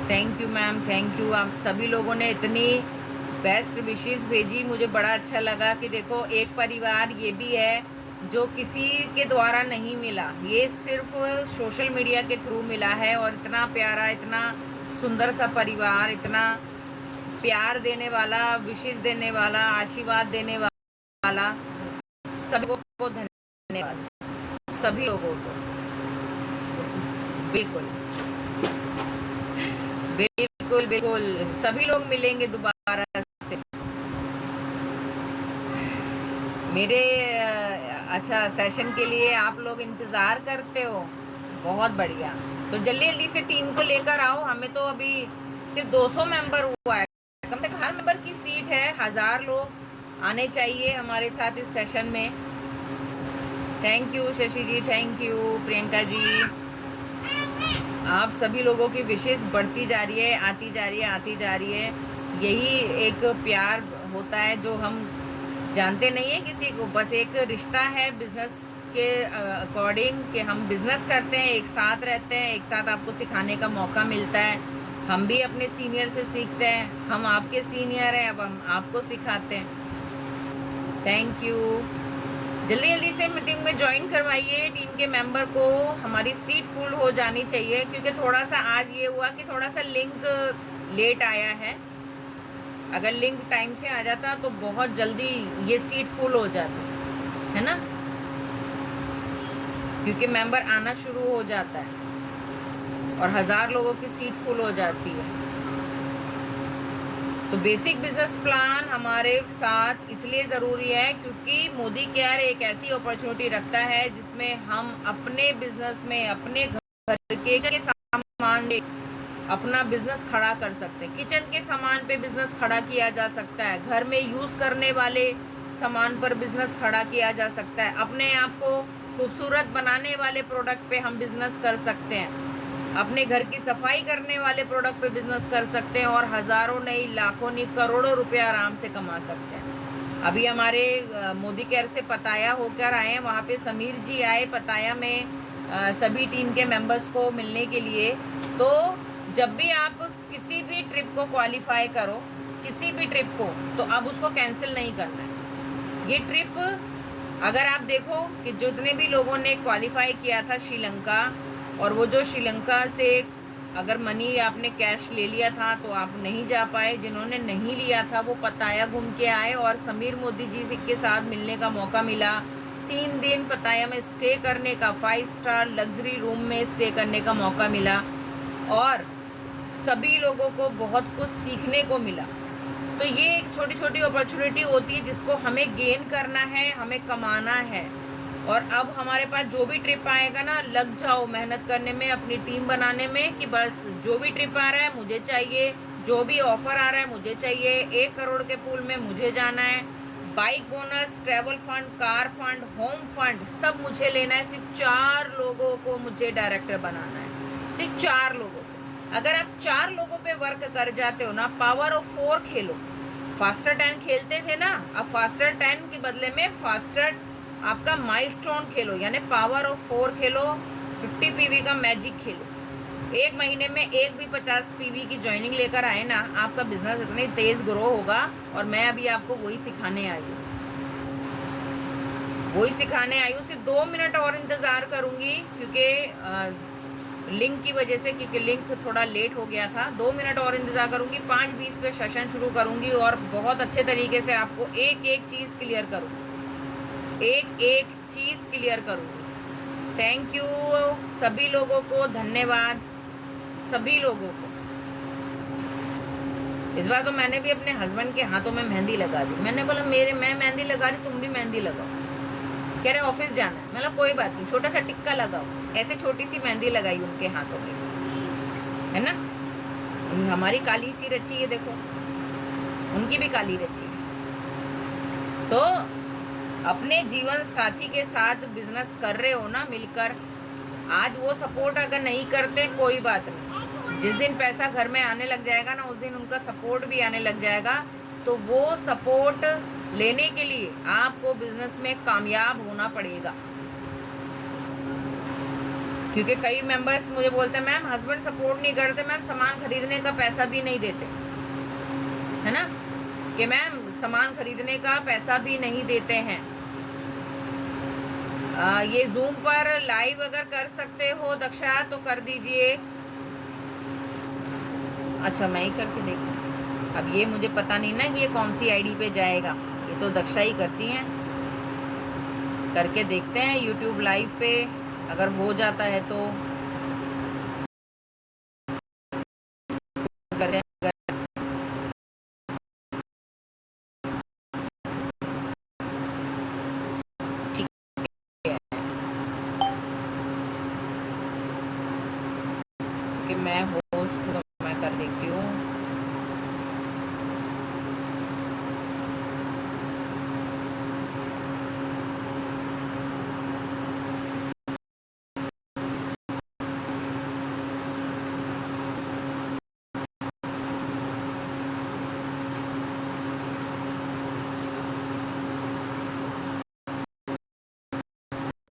Thank you ma'am, thank you. आप सभी लोगों ने इतनी बेस्ट विशेस भेजी, मुझे बड़ा अच्छा लगा कि देखो एक परिवार ये भी है जो किसी के द्वारा नहीं मिला, ये सिर्फ सोशल मीडिया के थ्रू मिला है। और इतना प्यारा, इतना सुंदर सा परिवार, इतना प्यार देने वाला, विशेस देने वाला, आशीर्वाद देने वाला, सभी को धन्यवाद, सभी लोगों को। बिल्कुल बिल्कुल बिल्कुल, सभी लोग मिलेंगे दोबारा से। मेरे अच्छा सेशन के लिए आप लोग इंतज़ार करते हो, बहुत बढ़िया। तो जल्दी जल्दी से टीम को लेकर आओ। हमें तो अभी सिर्फ 200 मेंबर हुआ है, कम से कम हर मेंबर की सीट है। 1000 लोग आने चाहिए हमारे साथ इस सेशन में। Thank you Shashi ji, thank you Priyanka ji. आप सभी लोगों की विशेष बढ़ती जा रही है, आती जा रही है, आती जा रही है। यही एक प्यार होता है जो हम जानते नहीं है किसी को, बस एक रिश्ता है बिजनेस के अकॉर्डिंग कि हम बिजनेस करते हैं, एक साथ रहते हैं, एक साथ आपको सिखाने का मौका मिलता है। हम भी अपने सीनियर से सीखते हैं, हम आपके सीनियर हैं, अब हम आपको सिखाते हैं। Thank you. जल्दी जल्दी से मीटिंग में ज्वाइन करवाइए टीम के मेंबर को। हमारी सीट फुल हो जानी चाहिए, क्योंकि थोड़ा सा आज ये हुआ कि थोड़ा सा लिंक लेट आया है। अगर लिंक टाइम से आ जाता तो बहुत जल्दी ये सीट फुल हो जाती है ना, क्योंकि मेंबर आना शुरू हो जाता है और 1000 लोगों की सीट फुल हो जाती है। तो बेसिक बिजनेस प्लान हमारे साथ इसलिए ज़रूरी है क्योंकि मोदी केयर एक ऐसी अपॉर्चुनिटी रखता है जिसमें हम अपने बिजनेस में, अपने घर के सामान से अपना बिजनेस खड़ा कर सकते हैं। किचन के सामान पे बिजनेस खड़ा किया जा सकता है, घर में यूज़ करने वाले सामान पर बिजनेस खड़ा किया जा सकता है, अपने आप को खूबसूरत बनाने वाले प्रोडक्ट पे हम बिजनेस कर सकते हैं, अपने घर की सफाई करने वाले प्रोडक्ट पे बिजनेस कर सकते हैं और हज़ारों नहीं, लाखों नहीं, करोड़ों रुपए आराम से कमा सकते हैं। अभी हमारे मोदी केयर से पताया होकर आए हैं, वहाँ पे समीर जी आए पताया में सभी टीम के मेंबर्स को मिलने के लिए। तो जब भी आप किसी भी ट्रिप को क्वालिफाई करो, किसी भी ट्रिप को, तो अब उसको कैंसिल नहीं करना है। ये ट्रिप अगर आप देखो कि जितने भी लोगों ने क्वालिफाई किया था श्रीलंका, और वो जो श्रीलंका से अगर मनी आपने कैश ले लिया था तो आप नहीं जा पाए, जिन्होंने नहीं लिया था वो पताया घूम के आए और समीर मोदी जी के साथ मिलने का मौका मिला। 3 दिन पताया में स्टे करने का, 5 स्टार लग्जरी रूम में स्टे करने का मौका मिला और सभी लोगों को बहुत कुछ सीखने को मिला। तो ये एक छोटी छोटी अपॉर्चुनिटी होती है जिसको हमें गेन करना है, हमें कमाना है। और अब हमारे पास जो भी ट्रिप आएगा ना, लग जाओ मेहनत करने में, अपनी टीम बनाने में कि बस जो भी ट्रिप आ रहा है मुझे चाहिए, जो भी ऑफर आ रहा है मुझे चाहिए। 1 करोड़ के पूल में मुझे जाना है, bike bonus, travel fund, car fund, home fund सब मुझे लेना है। सिर्फ 4 लोगों को मुझे डायरेक्टर बनाना है, सिर्फ 4 लोगों को। अगर आप 4 लोगों पे वर्क कर जाते हो ना, पावर ऑफ 4 खेलो। फास्टर 10 खेलते थे ना, अब फास्टर 10 के बदले में फास्टर आपका माइलस्टोन खेलो, यानी पावर ऑफ 4 खेलो, 50 पीवी का मैजिक खेलो। 1 महीने में एक भी 50 पीवी की ज्वाइनिंग लेकर आए ना, आपका बिजनेस इतनी तेज ग्रो होगा। और मैं अभी आपको वही सिखाने आई हूँ, वही सिखाने आई हूँ। सिर्फ 2 मिनट और इंतज़ार करूँगी क्योंकि लिंक की वजह से, क्योंकि लिंक थोड़ा लेट हो गया था। 2 मिनट और इंतज़ार करूँगी, 5:20 पे सेशन शुरू करूँगी और बहुत अच्छे तरीके से आपको एक एक चीज़ क्लियर करूँगी, एक एक चीज़ क्लियर करूँगी। थैंक यू सभी लोगों को, धन्यवाद सभी लोगों को। इस बार तो मैंने भी अपने हस्बैंड के हाथों में मेहंदी लगा दी। मैंने बोला मैं मेहंदी लगा रही, तुम भी मेहंदी लगाओ। कह रहे ऑफिस जाना है। मतलब कोई बात नहीं, छोटा सा टिक्का लगाओ। ऐसे छोटी सी मेहंदी लगाई उनके हाथों में, है ना। हमारी काली सी रची है, देखो उनकी भी काली रची है। तो अपने जीवन साथी के साथ बिजनेस कर रहे हो ना मिलकर, आज वो सपोर्ट अगर नहीं करते कोई बात नहीं, जिस दिन पैसा घर में आने लग जाएगा ना, उस दिन उनका सपोर्ट भी आने लग जाएगा। तो वो सपोर्ट लेने के लिए आपको बिजनेस में कामयाब होना पड़ेगा। क्योंकि कई मेंबर्स मुझे बोलते हैं मैम हस्बैंड सपोर्ट नहीं करते, मैम सामान खरीदने का पैसा भी नहीं देते, है ना, कि मैम सामान खरीदने का पैसा भी नहीं देते हैं। ये जूम पर लाइव अगर कर सकते हो दक्षा तो कर दीजिए। अच्छा मैं ही करके देखूं, अब ये मुझे पता नहीं ना कि ये कौन सी आईडी पे जाएगा, ये तो दक्षा ही करती हैं। करके देखते हैं यूट्यूब लाइव पे, अगर हो जाता है तो करते हैं। ठीक है कि मैं होस्ट हूँ, मैं कर देखती हूँ।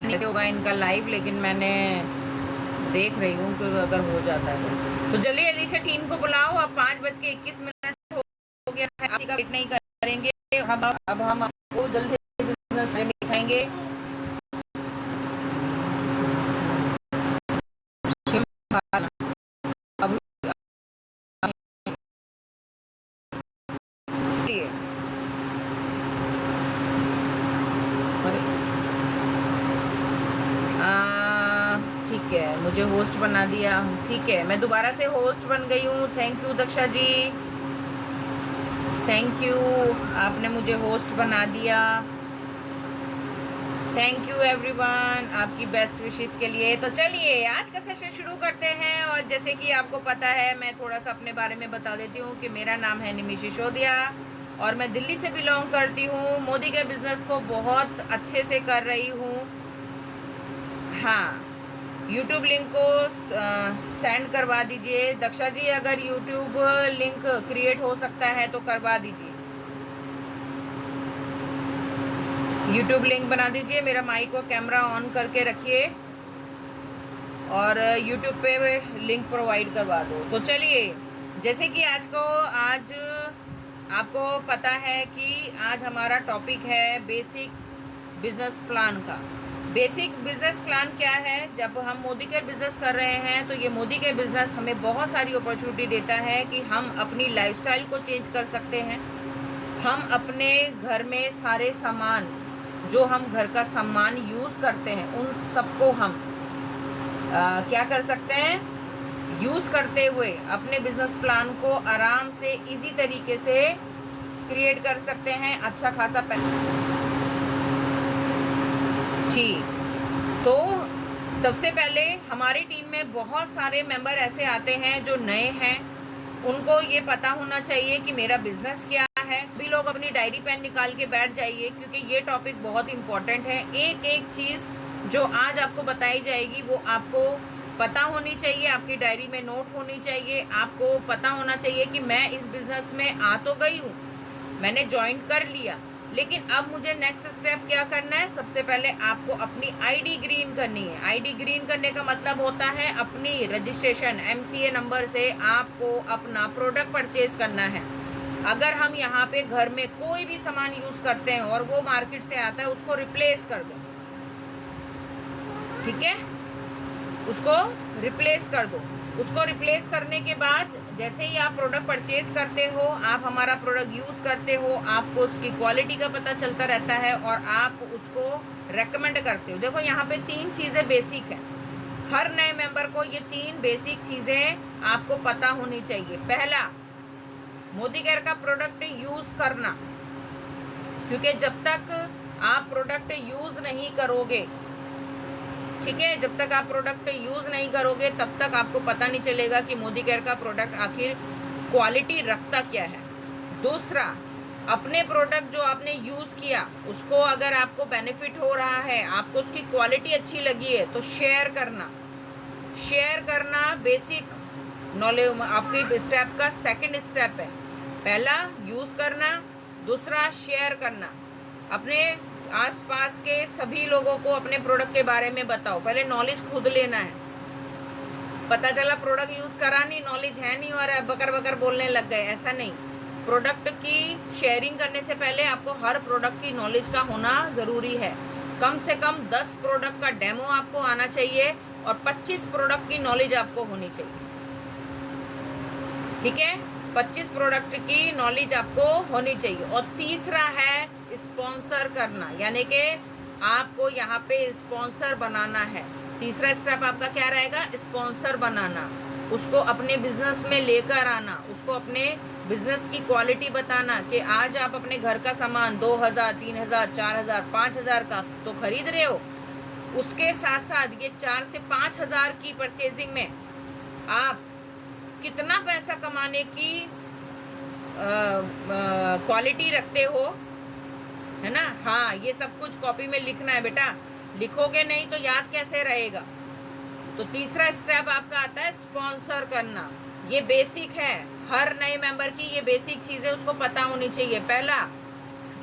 नहीं होगा इनका लाइव, लेकिन मैंने देख रही हूँ कि अगर हो जाता है तो जल्दी जल्दी से टीम को बुलाओ। अब 5:21 हो गया है, आपका वेट नहीं करेंगे हम। अब हम आपको जल्दी से बिजनेस में दिखाएंगे। अब ठीक है, मुझे होस्ट बना दिया। ठीक है, मैं दोबारा से होस्ट बन गई हूँ। Thank you Daksha ji, thank you, आपने मुझे होस्ट बना दिया। थैंक यू एवरीवन आपकी बेस्ट विशेस के लिए। तो चलिए आज का सेशन शुरू करते हैं। और जैसे कि आपको पता है, मैं थोड़ा सा अपने बारे में बता देती हूँ कि मेरा नाम है निमी सिसोदिया और मैं दिल्ली से बिलोंग करती हूँ। मोदी के बिजनेस को बहुत अच्छे से कर रही हूँ। हाँ, यूट्यूब लिंक को सेंड करवा दीजिए दक्षा जी, अगर यूट्यूब लिंक क्रिएट हो सकता है तो करवा दीजिए। यूट्यूब लिंक बना दीजिए, मेरा माइक और कैमरा ऑन करके रखिए और यूट्यूब पे लिंक प्रोवाइड करवा दो। तो चलिए, जैसे कि आज आपको पता है कि आज हमारा टॉपिक है बेसिक बिजनेस प्लान का। बेसिक बिजनेस प्लान क्या है? जब हम मोदी के बिजनेस कर रहे हैं तो ये मोदी के बिजनेस हमें बहुत सारी अपॉर्चुनिटी देता है कि हम अपनी लाइफस्टाइल को चेंज कर सकते हैं। हम अपने घर में सारे सामान जो हम घर का सामान यूज़ करते हैं उन सबको हम क्या कर सकते हैं, यूज़ करते हुए अपने बिजनेस प्लान को आराम से इजी तरीके से क्रिएट कर सकते हैं। अच्छा खासा ठीक, तो सबसे पहले हमारी टीम में बहुत सारे मेंबर ऐसे आते हैं जो नए हैं, उनको ये पता होना चाहिए कि मेरा बिजनेस क्या है। सभी लोग अपनी डायरी पेन निकाल के बैठ जाइए क्योंकि ये टॉपिक बहुत इम्पोर्टेंट है। एक एक चीज़ जो आज आपको बताई जाएगी वो आपको पता होनी चाहिए, आपकी डायरी में नोट होनी चाहिए। आपको पता होना चाहिए कि मैं इस बिज़नेस में आ तो गई हूँ, मैंने ज्वाइन कर लिया, लेकिन अब मुझे नेक्स्ट स्टेप क्या करना है। सबसे पहले आपको अपनी आईडी ग्रीन करनी है। आईडी ग्रीन करने का मतलब होता है अपनी रजिस्ट्रेशन एमसीए नंबर से आपको अपना प्रोडक्ट परचेज करना है। अगर हम यहाँ पे घर में कोई भी सामान यूज़ करते हैं और वो मार्केट से आता है, उसको रिप्लेस कर दो। ठीक है, उसको रिप्लेस कर दो। उसको रिप्लेस करने के बाद जैसे ही आप प्रोडक्ट परचेज करते हो, आप हमारा प्रोडक्ट यूज़ करते हो, आपको उसकी क्वालिटी का पता चलता रहता है और आप उसको रेकमेंड करते हो। देखो यहाँ पे 3 चीज़ें बेसिक हैं। हर नए मेंबर को ये 3 बेसिक चीज़ें आपको पता होनी चाहिए। पहला, मोदी केयर का प्रोडक्ट यूज़ करना, क्योंकि जब तक आप प्रोडक्ट यूज़ नहीं करोगे, ठीक है, जब तक आप प्रोडक्ट यूज़ नहीं करोगे तब तक आपको पता नहीं चलेगा कि मोदी केयर का प्रोडक्ट आखिर क्वालिटी रखता क्या है। दूसरा, अपने प्रोडक्ट जो आपने यूज़ किया उसको अगर आपको बेनिफिट हो रहा है, आपको उसकी क्वालिटी अच्छी लगी है तो शेयर करना। शेयर करना बेसिक नॉलेज आपके स्टेप का सेकंड स्टेप है। पहला यूज़ करना, दूसरा शेयर करना। अपने आसपास के सभी लोगों को अपने प्रोडक्ट के बारे में बताओ। पहले नॉलेज खुद लेना है, पता चला प्रोडक्ट यूज करा नहीं, नॉलेज है नहीं और बकर बकर बोलने लग गए, ऐसा नहीं। प्रोडक्ट की शेयरिंग करने से पहले आपको हर प्रोडक्ट की नॉलेज का होना ज़रूरी है। कम से कम 10 प्रोडक्ट का डेमो आपको आना चाहिए और 25 प्रोडक्ट की नॉलेज आपको होनी चाहिए। ठीक है, 25 प्रोडक्ट की नॉलेज आपको होनी चाहिए। और तीसरा है स्पॉन्सर करना, यानी कि आपको यहाँ पे स्पॉन्सर बनाना है। तीसरा स्टेप आपका क्या रहेगा? स्पॉन्सर बनाना, उसको अपने बिजनेस में लेकर आना, उसको अपने बिजनेस की क्वालिटी बताना कि आज आप अपने घर का सामान 2000, 3000, 4000, 5000 का तो खरीद रहे हो, उसके साथ साथ ये 4 से 5000 की परचेजिंग में आप कितना पैसा कमाने की क्वालिटी रखते हो, है ना। हाँ, ये सब कुछ कॉपी में लिखना है बेटा, लिखोगे नहीं तो याद कैसे रहेगा। तो तीसरा स्टेप आपका आता है स्पॉन्सर करना। ये बेसिक है, हर नए मेंबर की ये बेसिक चीजें उसको पता होनी चाहिए। पहला,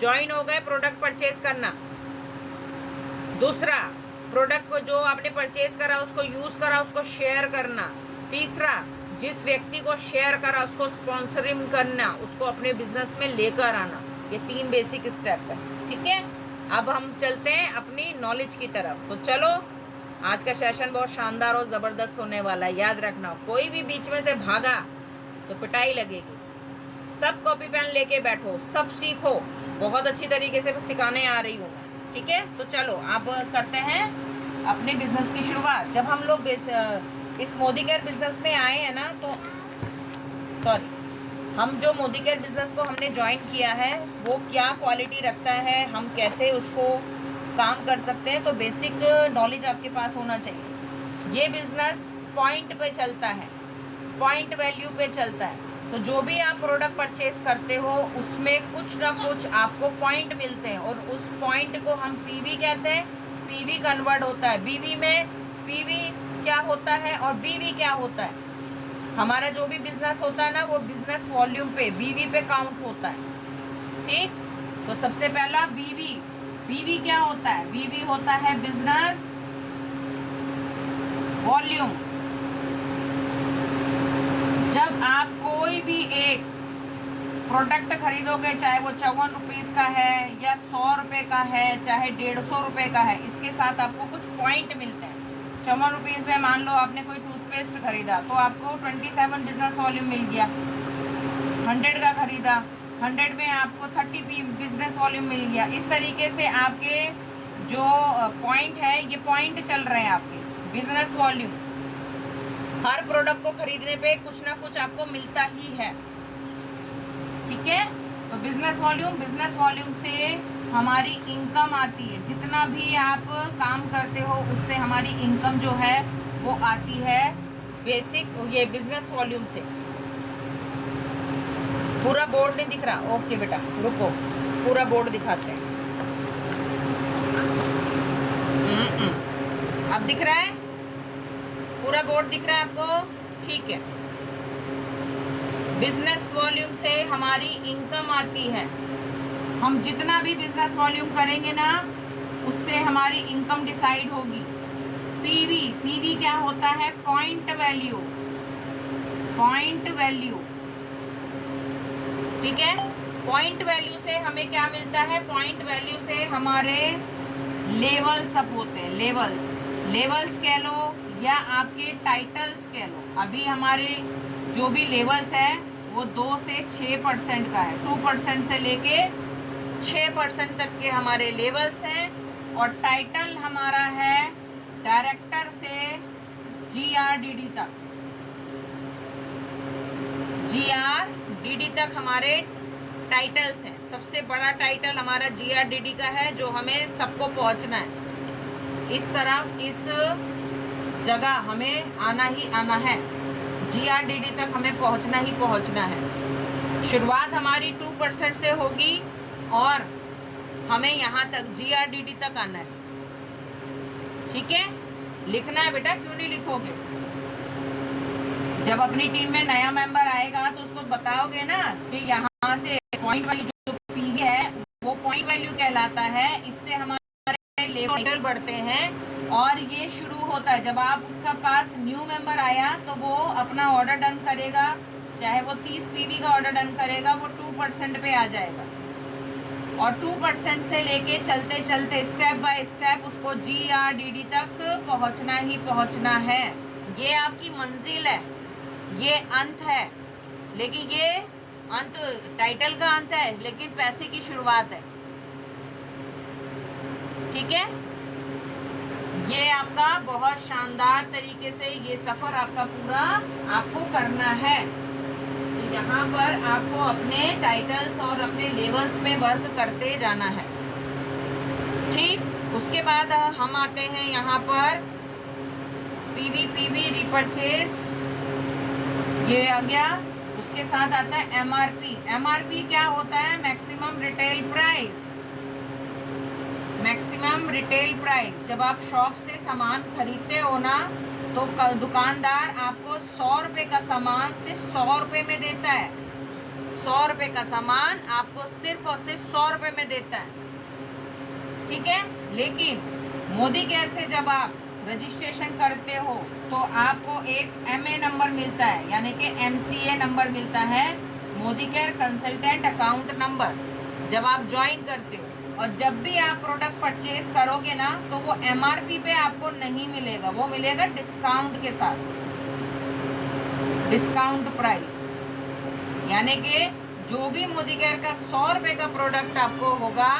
ज्वाइन हो गए, प्रोडक्ट परचेज करना। दूसरा, प्रोडक्ट को जो आपने परचेज करा उसको यूज करा, उसको शेयर करना। तीसरा, जिस व्यक्ति को शेयर करा उसको स्पॉन्सरिंग करना, उसको अपने बिजनेस में लेकर आना। ये 3 बेसिक स्टेप है। ठीक है, अब हम चलते हैं अपनी नॉलेज की तरफ। तो चलो, आज का सेशन बहुत शानदार और ज़बरदस्त होने वाला है। याद रखना, कोई भी बीच में से भागा तो पिटाई लगेगी। सब कॉपी पेन लेके बैठो, सब सीखो, बहुत अच्छी तरीके से सिखाने आ रही हूँ। ठीक है, तो चलो अब करते हैं अपने बिजनेस की शुरुआत। जब हम लोग इस मोदी केयर बिजनेस में आए हैं ना, तो हम जो मोदी केयर बिजनेस को हमने ज्वाइन किया है वो क्या क्वालिटी रखता है, हम कैसे उसको काम कर सकते हैं, तो बेसिक नॉलेज आपके पास होना चाहिए। ये बिजनेस पॉइंट पे चलता है, पॉइंट वैल्यू पे चलता है। तो जो भी आप प्रोडक्ट परचेज करते हो उसमें कुछ ना कुछ आपको पॉइंट मिलते हैं और उस पॉइंट को हम पीवी कहते हैं। पीवी कन्वर्ट होता है बीवी में। पीवी क्या होता है और बीवी क्या होता है? हमारा जो भी बिजनेस होता है ना, वो बिजनेस वॉल्यूम पे, बीवी पे काउंट होता है। ठीक, तो सबसे पहला बीवी। बीवी क्या होता है? बीवी होता है बिजनेस वॉल्यूम। जब आप कोई भी एक प्रोडक्ट खरीदोगे, चाहे वो 54 रुपीज़ का है या 100 रुपये का है, चाहे 150 रुपये का है, इसके साथ आपको कुछ पॉइंट मिलते हैं। 54 रुपीज़ में मान लो आपने कोई टूथपेस्ट खरीदा तो आपको 27 बिजनेस वॉल्यूम मिल गया। 100 का खरीदा, 100 में आपको 30 बिजनेस वॉल्यूम मिल गया। इस तरीके से आपके जो पॉइंट है, ये पॉइंट चल रहे हैं आपके बिजनेस वॉल्यूम। हर प्रोडक्ट को खरीदने पे कुछ ना कुछ आपको मिलता ही है। ठीक है, तो बिजनेस वॉल्यूम से हमारी इनकम आती है। जितना भी आप काम करते हो उससे हमारी इनकम जो है वो आती है बेसिक ये बिजनेस वॉल्यूम से। पूरा बोर्ड नहीं दिख रहा? ओके बेटा रुको, पूरा बोर्ड दिखाते हैं। अब दिख रहा है? पूरा बोर्ड दिख रहा है आपको? ठीक है, बिजनेस वॉल्यूम से हमारी इनकम आती है। हम जितना भी बिजनेस वॉल्यूम करेंगे ना, उससे हमारी इनकम डिसाइड होगी। पीवी क्या होता है? Point value. पॉइंट वैल्यू, ठीक है। पॉइंट वैल्यू से हमें क्या मिलता है? पॉइंट वैल्यू से हमारे लेवल्स अप होते हैं। लेवल्स कह लो या आपके टाइटल्स कह लो। अभी हमारे जो भी लेवल्स है वो 2 से 6% का है। 2% से लेके 6% तक के हमारे लेवल्स हैं। और टाइटल हमारा है डायरेक्टर से GRDD तक। GRDD तक हमारे टाइटल्स हैं। सबसे बड़ा टाइटल हमारा GRDD का है, जो हमें सबको पहुंचना है। इस तरफ इस जगह हमें आना ही आना है। GRDD तक हमें पहुंचना ही पहुंचना है। शुरुआत हमारी 2% से होगी और हमें यहाँ तक GRDD तक आना है। ठीक है, लिखना है बेटा, क्यों नहीं लिखोगे? जब अपनी टीम में नया मेंबर आएगा तो उसको बताओगे ना कि यहाँ से पॉइंट वैल्यू जो पीवी है वो पॉइंट वैल्यू कहलाता है। इससे हमारे लेवल बढ़ते हैं और ये शुरू होता है जब आपका पास न्यू मेंबर आया तो वो अपना ऑर्डर डन करेगा, चाहे वो 30 पीवी का ऑर्डर डन करेगा, वो 2% पे आ जाएगा और 2% से लेके चलते चलते स्टेप बाय स्टेप उसको GRDD तक पहुंचना ही पहुंचना है। ये आपकी मंजिल है, ये अंत है, लेकिन ये अंत टाइटल का अंत है, लेकिन पैसे की शुरुआत है। ठीक है, ये आपका बहुत शानदार तरीके से ये सफर आपका पूरा आपको करना है। तो यहाँ पर आपको अपने टाइटल्स और अपने लेवल्स में वर्क करते जाना है। ठीक, उसके बाद हम आते हैं यहाँ पर पीवी रिपर्चेस, ये आ गया। उसके साथ आता है MRP क्या होता है? Maximum retail price. Maximum retail price, जब आप शॉप से सामान खरीदते हो ना तो दुकानदार आपको 100 रुपये का सामान सिर्फ 100 रुपये में देता है। 100 रुपये का सामान आपको सिर्फ और सिर्फ 100 रुपये में देता है। ठीक है, लेकिन मोदी केयर से जब आप रजिस्ट्रेशन करते हो तो आपको एक MA नंबर मिलता है, यानी कि MCA नंबर मिलता है, Modi care consultant account number, जब आप ज्वाइन करते हो। और जब भी आप प्रोडक्ट परचेज करोगे ना तो वो MRP पे आपको नहीं मिलेगा, वो मिलेगा डिस्काउंट के साथ, डिस्काउंट प्राइस। यानी कि जो भी मोदी केयर का 100 रुपये का प्रोडक्ट आपको होगा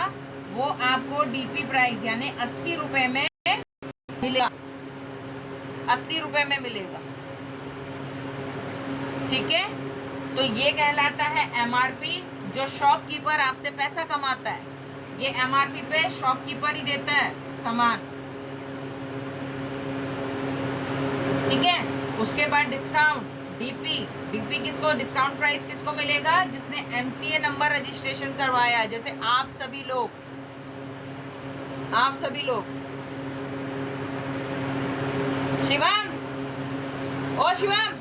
वो आपको DP प्राइस यानी 80 रुपये में मिलेगा, 80 रुपये में मिलेगा। ठीक है, तो ये कहलाता है MRP, जो शॉपकीपर आपसे पैसा कमाता है। ये MRP पे शॉपकीपर ही देता है सामान। ठीक है, उसके बाद डिस्काउंट DP किसको, डिस्काउंट प्राइस किसको मिलेगा? जिसने MCA नंबर रजिस्ट्रेशन करवाया है, जैसे आप सभी लोग। शिवम, ओ शिवम,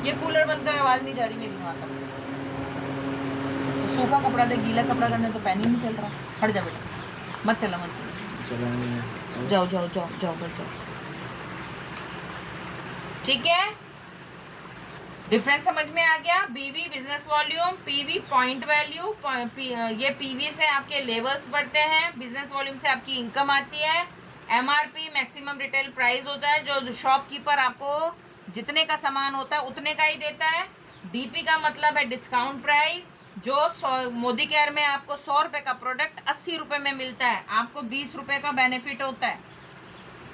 ये कूलर बंद कर, आवाज नहीं जा रही मेरी वहां तक। तो सूखा कपड़ा दे, गीला कपड़ा करने तो पैन ही नहीं चल रहा। हट जा बेटा, मत चला जाओ बच जाओ। ठीक है, डिफरेंस समझ में आ गया? BV business volume, PV point value, ये PV से आपके लेवल्स बढ़ते हैं, बिजनेस वॉल्यूम से आपकी इनकम आती है। MRP मैक्सिमम रिटेल प्राइस होता है, जो शॉपकीपर आपको जितने का सामान होता है उतने का ही देता है। DP का मतलब है डिस्काउंट प्राइस, जो मोदी केयर में आपको 100 रुपये का प्रोडक्ट 80 रुपये में मिलता है, आपको 20 रुपये का बेनिफिट होता है।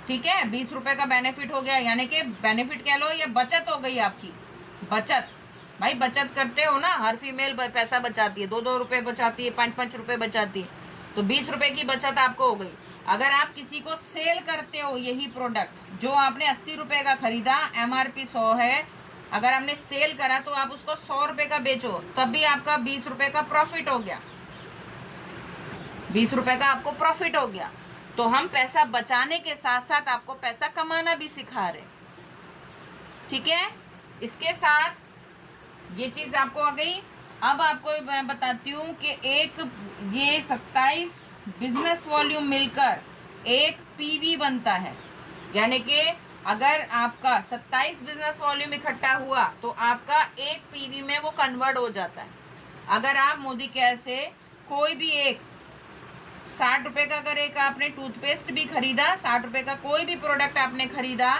ठीक है, 20 रुपये का बेनिफिट हो गया, यानी कि बेनिफिट कह लो, ये बचत हो गई आपकी। बचत, भाई बचत करते हो ना, हर फीमेल पैसा बचाती है, 2-2 रुपये बचाती है, 5-5 रुपये बचाती है, तो 20 रुपये की बचत आपको हो गई। अगर आप किसी को सेल करते हो यही प्रोडक्ट जो आपने 80 रुपये का खरीदा, MRP 100 है, अगर आपने सेल करा तो आप उसको 100 रुपये का बेचो, तब भी आपका 20 रुपये का प्रॉफिट हो गया। 20 रुपये का आपको प्रॉफिट हो गया। तो हम पैसा बचाने के साथ साथ आपको पैसा कमाना भी सिखा रहे। ठीक है, इसके साथ ये चीज़ आपको आ गई। अब आपको मैं बताती हूँ कि एक ये 27 बिजनेस वॉल्यूम मिलकर एक PV बनता है, यानी कि अगर आपका 27 बिजनेस वॉल्यूम इकट्ठा हुआ तो आपका एक PV में वो कन्वर्ट हो जाता है। अगर आप मोदी केयर से कोई भी एक 60 रुपये का, अगर एक आपने टूथपेस्ट भी खरीदा, 60 रुपये का कोई भी प्रोडक्ट आपने खरीदा,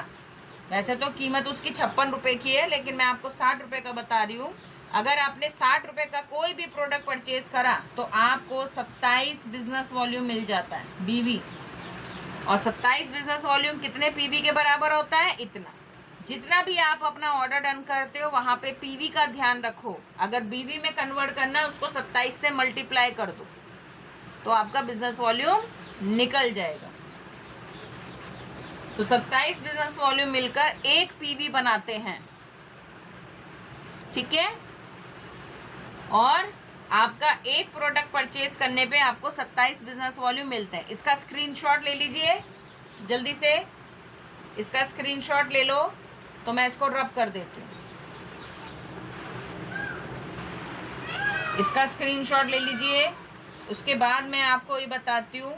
वैसे तो कीमत उसकी 56 रुपये की है, लेकिन मैं आपको 60 रुपये का बता रही हूँ। अगर आपने 60 रुपये का कोई भी प्रोडक्ट परचेज करा तो आपको 27 बिजनेस वॉल्यूम मिल जाता है BV। और 27 बिजनेस वॉल्यूम कितने PV के बराबर होता है? इतना। जितना भी आप अपना ऑर्डर डन करते हो वहाँ पे PV का ध्यान रखो। अगर BV में कन्वर्ट करना है उसको 27 से मल्टीप्लाई कर दो तो आपका बिजनेस वॉल्यूम निकल जाएगा। तो 27 बिजनेस वॉल्यूम मिलकर एक PV बनाते हैं। ठीक है, और आपका एक प्रोडक्ट परचेज करने पे आपको 27 बिजनेस वॉल्यूम मिलते हैं। इसका स्क्रीनशॉट ले लीजिए जल्दी से, इसका स्क्रीनशॉट ले लो, तो मैं इसको रब कर देती हूँ। इसका स्क्रीनशॉट ले लीजिए उसके बाद मैं आपको ये बताती हूँ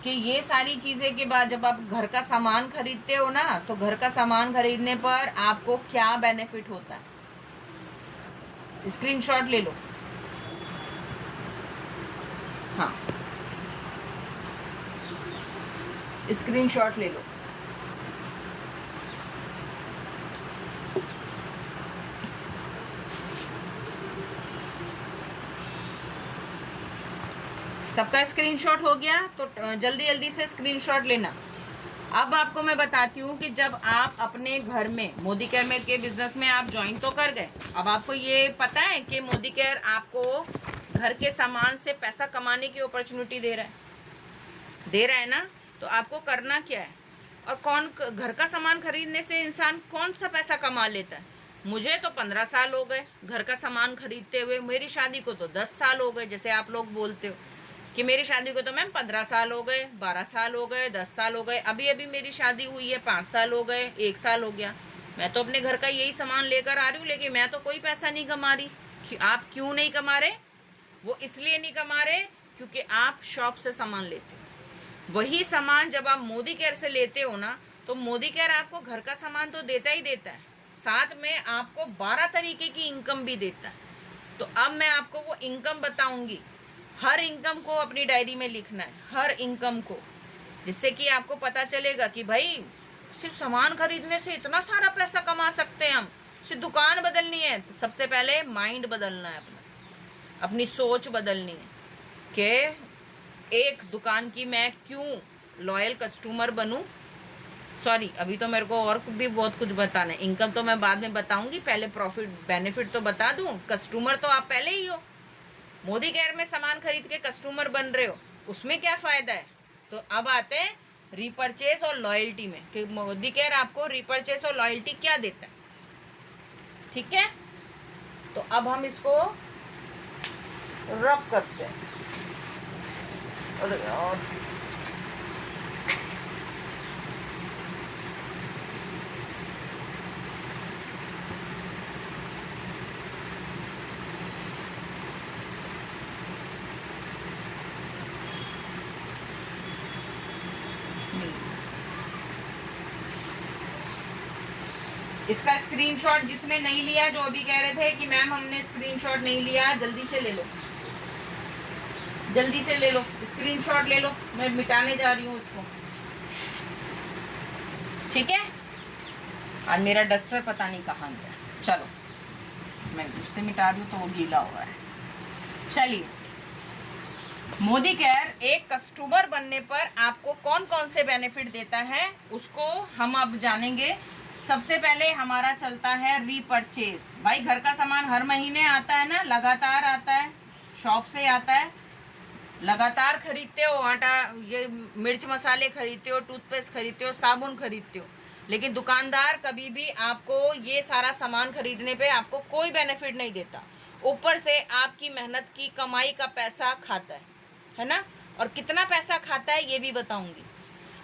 कि ये सारी चीज़ें के बाद जब आप घर का सामान खरीदते हो ना, तो घर का सामान खरीदने पर आपको क्या बेनिफिट होता है। स्क्रीनशॉट ले लो। हाँ, स्क्रीनशॉट ले लो। सबका स्क्रीनशॉट हो गया तो जल्दी जल्दी से स्क्रीनशॉट लेना। अब आपको मैं बताती हूँ कि जब आप अपने घर में मोदी केयर में के बिजनेस में आप ज्वाइन तो कर गए, अब आपको ये पता है कि मोदी केयर आपको घर के सामान से पैसा कमाने की अपॉर्चुनिटी दे रहा है ना। तो आपको करना क्या है, और कौन घर का सामान खरीदने से इंसान कौन सा पैसा कमा लेता है। मुझे तो 15 साल हो गए घर का सामान खरीदते हुए, मेरी शादी को तो 10 साल हो गए। जैसे आप लोग बोलते हो कि मेरी शादी को तो मैम 15 साल हो गए, 12 साल हो गए, 10 साल हो गए, अभी अभी मेरी शादी हुई है, 5 साल हो गए, 1 साल हो गया। मैं तो अपने घर का यही सामान लेकर आ रही हूँ, लेकिन मैं तो कोई पैसा नहीं कमा रही। आप क्यों नहीं कमा रहे? वो इसलिए नहीं कमा रहे क्योंकि आप शॉप से सामान लेते हो। वही सामान जब आप मोदी केयर से लेते हो ना, तो मोदी केयर आपको घर का सामान तो देता ही देता है, साथ में आपको 12 तरीके की इनकम भी देता है। तो अब मैं आपको वो इनकम बताऊंगी। हर इनकम को अपनी डायरी में लिखना है, हर इनकम को, जिससे कि आपको पता चलेगा कि भाई सिर्फ सामान खरीदने से इतना सारा पैसा कमा सकते हैं हम। सिर्फ दुकान बदलनी है तो सबसे पहले माइंड बदलना है, अपनी सोच बदलनी है कि एक दुकान की मैं क्यों लॉयल कस्टमर बनूं। सॉरी, अभी तो मेरे को और भी बहुत कुछ बताना है। इनकम तो मैं बाद में बताऊंगी, पहले प्रॉफिट बेनिफिट तो बता दूं। कस्टमर तो आप पहले ही हो, मोदी केयर में सामान खरीद के कस्टमर बन रहे हो, उसमें क्या फ़ायदा है। तो अब आते हैं रीपरचेस और लॉयल्टी में कि मोदी केयर आपको रीपरचेस और लॉयल्टी क्या देता है। ठीक है, तो अब हम इसको रब करते हैं। और इसका स्क्रीनशॉट जिसने नहीं लिया, जो अभी कह रहे थे कि मैम हमने स्क्रीनशॉट नहीं लिया, जल्दी से ले लो, जल्दी से ले लो, स्क्रीनशॉट ले लो। मैं मिटाने जा रही हूँ उसको। ठीक है, आज मेरा डस्टर पता नहीं कहाँ गया। चलो, मैं उससे मिटा रही हूँ तो वो गीला हो रहा है। चलिए, मोदी केयर एक कस्टमर बनने पर आपको कौन कौन से बेनिफिट देता है उसको हम अब जानेंगे। सबसे पहले हमारा चलता है रीपरचेस। भाई घर का सामान हर महीने आता है ना, लगातार आता है, शॉप से आता है, लगातार खरीदते हो। आटा, ये मिर्च मसाले खरीदते हो, टूथपेस्ट खरीदते हो, साबुन खरीदते हो, लेकिन दुकानदार कभी भी आपको ये सारा सामान खरीदने पे आपको कोई बेनिफिट नहीं देता। ऊपर से आपकी मेहनत की कमाई का पैसा खाता है ना। और कितना पैसा खाता है ये भी बताऊंगी।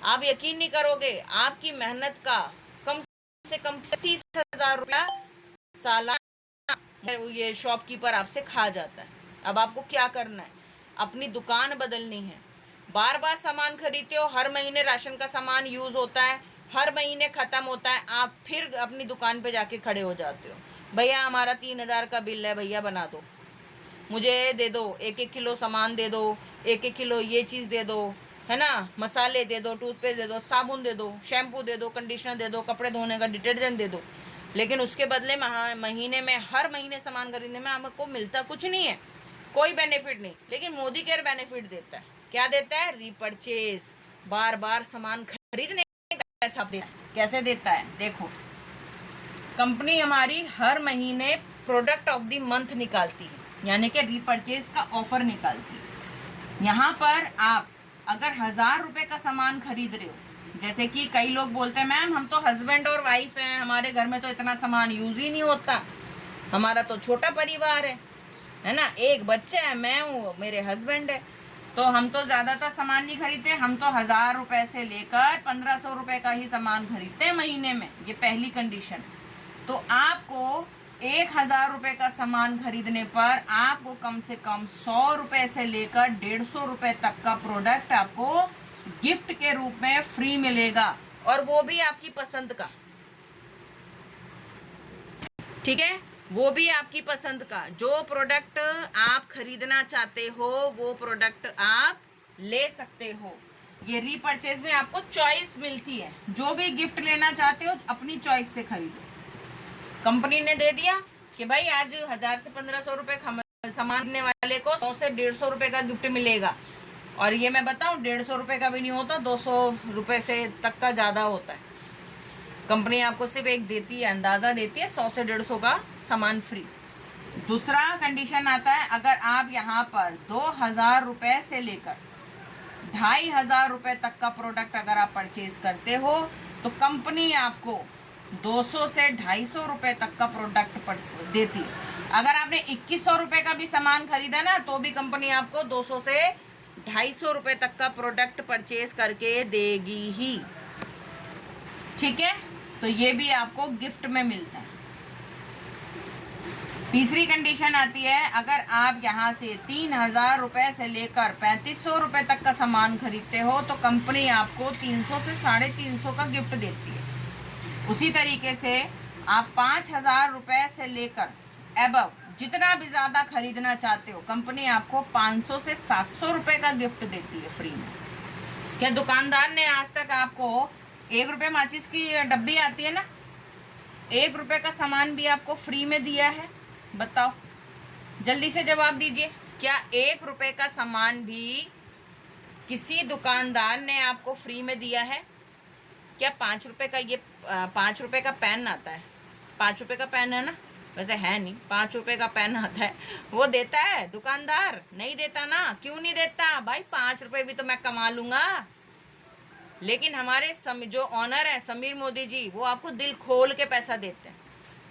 आप यकीन नहीं करोगे, आपकी मेहनत का कम से कम 30,000 रुपया सालाना ये शॉपकीपर आपसे खा जाता है। अब आपको क्या करना है, अपनी दुकान बदलनी है। बार बार सामान खरीदते हो, हर महीने राशन का सामान यूज़ होता है, हर महीने ख़त्म होता है, आप फिर अपनी दुकान पे जाके खड़े हो जाते हो, भैया हमारा 3,000 का बिल है, भैया बना दो, मुझे दे दो, 1-1 किलो सामान दे दो, 1-1 किलो ये चीज़ दे दो, है ना, मसाले दे दो, टूथपेस्ट दे दो, साबुन दे दो, शैम्पू दे दो, कंडीशनर दे दो, कपड़े धोने का डिटर्जेंट दे दो। लेकिन उसके बदले महीने में, हर महीने सामान खरीदने में आपको मिलता कुछ नहीं है, कोई बेनिफिट नहीं। लेकिन मोदी केयर बेनिफिट देता है। क्या देता है? रीपरचेस, बार बार सामान खरीदने का पैसा देता है। कैसे देता है देखो, कंपनी हमारी हर महीने प्रोडक्ट ऑफ द मंथ निकालती है, यानी कि रीपरचेस का ऑफर निकालती है। यहाँ पर आप अगर 1,000 रुपये का सामान खरीद रहे हो, जैसे कि कई लोग बोलते हैं मैम हम तो हस्बैंड और वाइफ हैं, हमारे घर में तो इतना सामान यूज़ ही नहीं होता, हमारा तो छोटा परिवार है ना, एक बच्चा है, मैं हूँ, मेरे हस्बैंड है, तो हम तो ज़्यादातर सामान नहीं खरीदते, हम तो 1,000 रुपये से लेकर 1,500 रुपये का ही सामान खरीदते हैं महीने में। ये पहली कंडीशन है। तो आपको 1000 रुपए का सामान खरीदने पर आपको कम से कम 100 रुपए से लेकर 150 रुपए तक का प्रोडक्ट आपको गिफ्ट के रूप में फ्री मिलेगा, और वो भी आपकी पसंद का। ठीक है, वो भी आपकी पसंद का। जो प्रोडक्ट आप खरीदना चाहते हो वो प्रोडक्ट आप ले सकते हो। ये रीपरचेज में आपको चॉइस मिलती है, जो भी गिफ्ट लेना चाहते हो अपनी चॉइस से खरीदो। कंपनी ने दे दिया कि भाई आज 1000 से 1500 रुपए सामान खरीदने वाले को 100 से 150 रुपए का गिफ्ट मिलेगा। और ये मैं बताऊं 150 रुपए का भी नहीं होता, 200 रुपए से तक का ज़्यादा होता है। कंपनी आपको सिर्फ एक देती है, अंदाज़ा देती है 100 से 150 का सामान फ्री। दूसरा कंडीशन आता है, अगर आप यहाँ पर 2000 रुपए से लेकर 2500 रुपए तक का प्रोडक्ट अगर आप परचेज करते हो तो कंपनी आपको 200 से 250 रुपए तक का प्रोडक्ट देती है। अगर आपने 2100 रुपए का भी सामान खरीदा ना तो भी कंपनी आपको 200 से 250 रुपए तक का प्रोडक्ट परचेज करके देगी ही। ठीक है, तो ये भी आपको गिफ्ट में मिलता है। तीसरी कंडीशन आती है, अगर आप यहाँ से 3000 रुपए से लेकर 3500 रुपए तक का सामान खरीदते हो तो कंपनी आपको 300 से 350 का गिफ्ट देती है। उसी तरीके से आप 5000 रुपए से लेकर एबव जितना भी ज़्यादा खरीदना चाहते हो कंपनी आपको 500 से 700 रुपए का गिफ्ट देती है फ्री में। क्या दुकानदार ने आज तक आपको 1 रुपये माचिस की डब्बी आती है ना, 1 रुपये का सामान भी आपको फ्री में दिया है? बताओ, जल्दी से जवाब दीजिए। क्या 1 रुपये का सामान भी किसी दुकानदार ने आपको फ्री में दिया है? क्या 5 रुपये का ये 5 रुपये का पेन आता है, 5 रुपये का पेन है ना, वैसे है नहीं, 5 रुपये का पेन आता है, वो देता है दुकानदार? नहीं देता ना। क्यों नहीं देता भाई? 5 रुपये भी तो मैं कमा लूँगा। लेकिन हमारे जो ऑनर है समीर मोदी जी, वो आपको दिल खोल के पैसा देते हैं।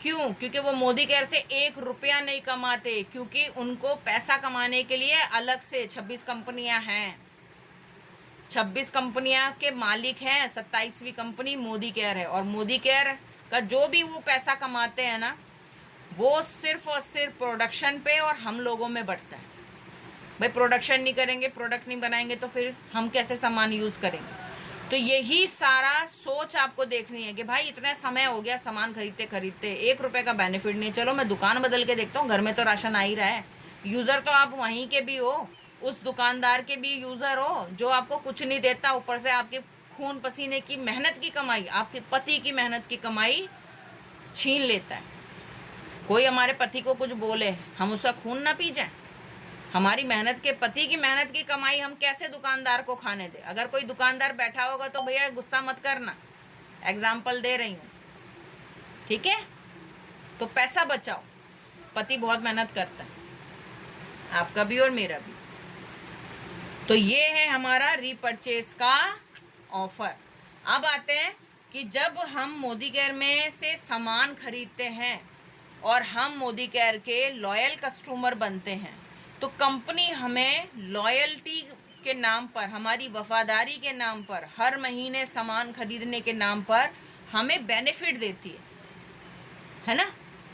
क्यों? क्योंकि वो मोदी केयर से 1 रुपया नहीं कमाते, क्योंकि उनको पैसा कमाने के लिए अलग से 26 कंपनियां हैं, 26 कंपनियां के मालिक हैं। 27वीं कंपनी मोदी केयर है, और मोदी केयर का जो भी वो पैसा कमाते हैं ना, वो सिर्फ और सिर्फ प्रोडक्शन पे और हम लोगों में बढ़ता है। भाई प्रोडक्शन नहीं करेंगे, प्रोडक्ट नहीं बनाएंगे तो फिर हम कैसे सामान यूज़ करेंगे? तो यही सारा सोच आपको देखनी है कि भाई इतना समय हो गया सामान खरीदते खरीदते, 1 रुपये का बेनिफिट नहीं, चलो मैं दुकान बदल के देखता हूँ, घर में तो राशन आ ही रहा है। यूज़र तो आप वहीं के भी हो, उस दुकानदार के भी यूज़र हो जो आपको कुछ नहीं देता, ऊपर से आपके खून पसीने की मेहनत की कमाई, आपके पति की मेहनत की कमाई छीन लेता है। कोई हमारे पति को कुछ बोले, हम उसका खून ना पी जाए? हमारी मेहनत के पति की मेहनत की कमाई हम कैसे दुकानदार को खाने दें? अगर कोई दुकानदार बैठा होगा तो भैया गुस्सा मत करना, एग्जाम्पल दे रही हूँ, ठीक है? तो पैसा बचाओ, पति बहुत मेहनत करता है, आपका भी और मेरा भी। तो ये है हमारा रीपरचेज का ऑफर। अब आते हैं कि जब हम मोदी केयर में से सामान खरीदते हैं और हम मोदी केयर के लॉयल कस्टमर बनते हैं तो कंपनी हमें लॉयल्टी के नाम पर, हमारी वफादारी के नाम पर, हर महीने सामान खरीदने के नाम पर हमें बेनिफिट देती है ना?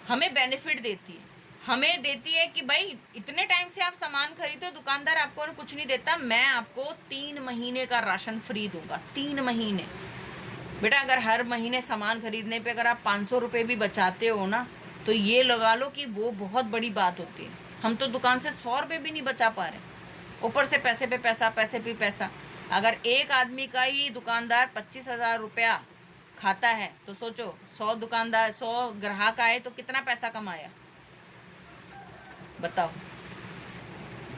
हमें बेनिफिट देती है, हमें देती है कि भाई इतने टाइम से आप सामान खरीदते हो, दुकानदार आपको कुछ नहीं देता, मैं आपको 3 महीने का राशन फ्री दूंगा। 3 महीने बेटा, अगर हर महीने सामान खरीदने पे अगर आप 500 रुपये भी बचाते हो ना तो ये लगा लो कि वो बहुत बड़ी बात होती है। हम तो दुकान से 100 रुपये भी नहीं बचा पा रहे, ऊपर से पैसे पे पैसा, पैसे पे पैसा। अगर एक आदमी का ही दुकानदार 25,000 रुपया खाता है तो सोचो 100 ग्राहक आए तो कितना पैसा कमाया? बताओ,